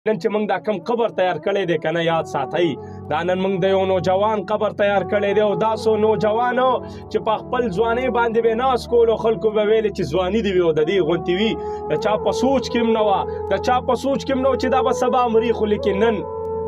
نن چې موږ دا کم قبر تیار کړی دی کنه یاد ساتئ دا نن موږ د یو نوجوان قبر تیار کړی دی او دا څو نوجوانو چې په خپل ځوانۍ باندې به ناز کول او خلکو به ویل چې ځواني دې وي او د دې غونتې وي د چا په سوچ کې هم نه وه د چا په سوچ کې هم نه و چې دا به سبا مري خو لیکن نن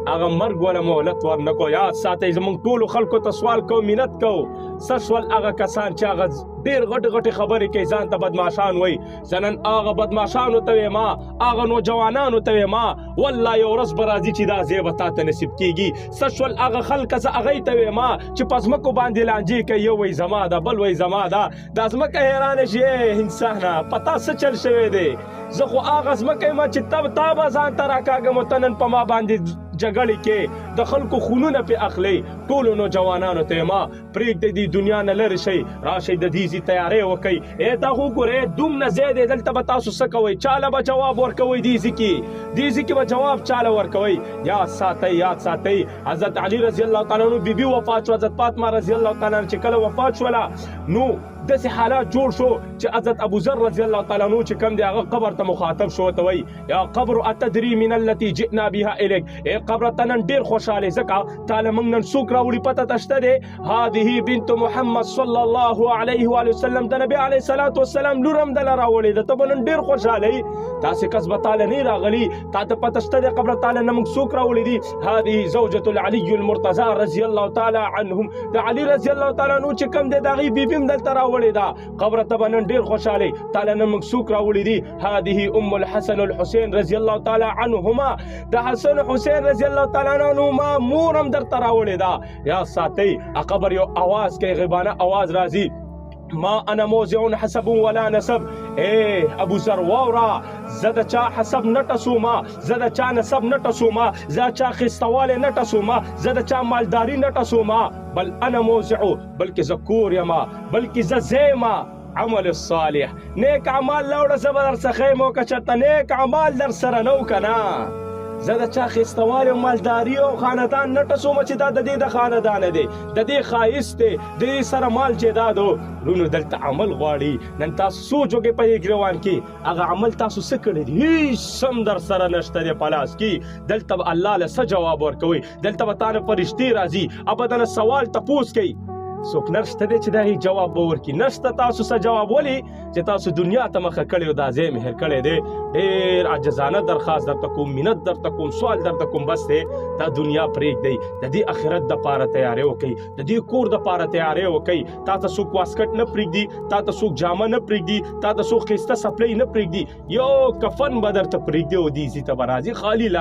هغه مرګ ولا مهلت ورنکو یاد ساتئ زموږ ټولو خلکو ته سوال کوو منت کوو څه شول هغه کسان چې هغه ډېر غټې خبرې کوي ځان ته بدماشان وایي زه نن هغه بدماشانو ته وایم هغه نوجوانانو ته وایم والله یو ورځ به راځي چې دا ځای به تا ته نصیب کېږي څه شول هغه خلکه زه هغوی ته وایم چې په ځمکو باندې لانجې کوي یو وایي زما ده بل وایي زما ده دا ځمکه حیرانه شي انسانه په تا څه چل شوی دی زه خو هغه ځمکه یم چې تا به ځان ته راکاږم او ته نن په ما باندې جګړې کې د خلکو خونونه پې اخلئ ټولو نوجوانانو ته یم پرېږدئ دې دنیا نه لرې شئ راشئ د دې ځي تیاری وکئ دا خو ګورئ دومره ځای دی دلته به تاسو څه کوئ چاله به جواب ورکوئ دې ځي کې به جواب چاله ورکوئ یاد ساتئ حضرت علي رضی الله تعالی عنہ بیبي وفات شو حضرت فاطمه رضی الله تعالی عنہ چې کله وفات شوله نو داسې حالات جوړ شو چې حضرت ابو ذر رضی الله تعالی عنہ چې کوم دی هغه قبر ته مخاطب شو ته وایي یا قبر اتدري من التي جئنا بها اليك ای قبر ته نن ډېر خوشحاله ځکه تعالی موږ نن څوک راوړي پته ته شته دی هذه بنت محمد صلی الله علیه و وسلم د نبي علیه الصلاة والسلام لور هم دله راوړې ده ته به نن ډېر خوشحاله یې داسې کس به تعالی نه راغلي تا ته پته شته دی قبر تعالی نه موږ څوک راوړي دي هذه زوجة العلي المرتضى رضی الله تعالی عنهم د علي رضی الله تعالی عنہ چې کوم دی د هغې بیبي هم دلته راوړې ده قبر ته به نن ډېر خوشحاله تعالی نن موږ څوک راوړي دي هذه ام الحسن الحسین رضی الله تعالی عنهما د حسن حسین رضی الله تعالی عنهما مور هم درته راوړې ده یا ساتئ قبر یو اواز کوي غیبانه اواز راځي ما انا موضع حسب ولا نسب ابو ذر واوره زه د چا حسب نه ټسوما زه د چا نسب نه ټسوما زه چا خیستوالی نه ټسوما زه د چا مالداري نه ټسوما بل انا موضع بلکې زه کور یما بلکې زه زیما عمل الصالح نیک عمال لاوړه زه به در څخه یم او که چېرته نیک عمال در سره نه و که نه زه د چا خیستوالي او مالداري او خاندان نه ټسومه چې دا د دې د خاندانه دی د دې ښایست دی د دې سره مال جیداد لونو دلته عمل غواړي نن تاسو سوچ وکړئ په دې ګروان کې هغه عمل تاسو څه کړی دی هېڅ هم در سره نشته دی په لاس کې دلته به الله له څه جواب ورکوئ دلته به تا نه فرشتې راځي ابدا سوال تپوس کوي څوک نشته دی چې د هغې جواب به ورکړي نشته تاسو څه جواب ولې چې تاسو دنیا ته مخه کړی او دا ځای مهر کړی دی ډېر عاجزانه درخواست درته کوم منت درته کوم سوال درته کوم بس دی دا دنیا پرېږدئ د دې آخرت دپاره تیاری وکئ د دې کور دپاره تیاری وکئ تا ته څوک واسکټ نه پرېږدي تا ته څوک جامه نه پرېږدي تا ته څوک ښایسته څپلۍ نه پرېږدي یو کفن به درته پرېږدي او دې ځي ته به راځي خالي لاس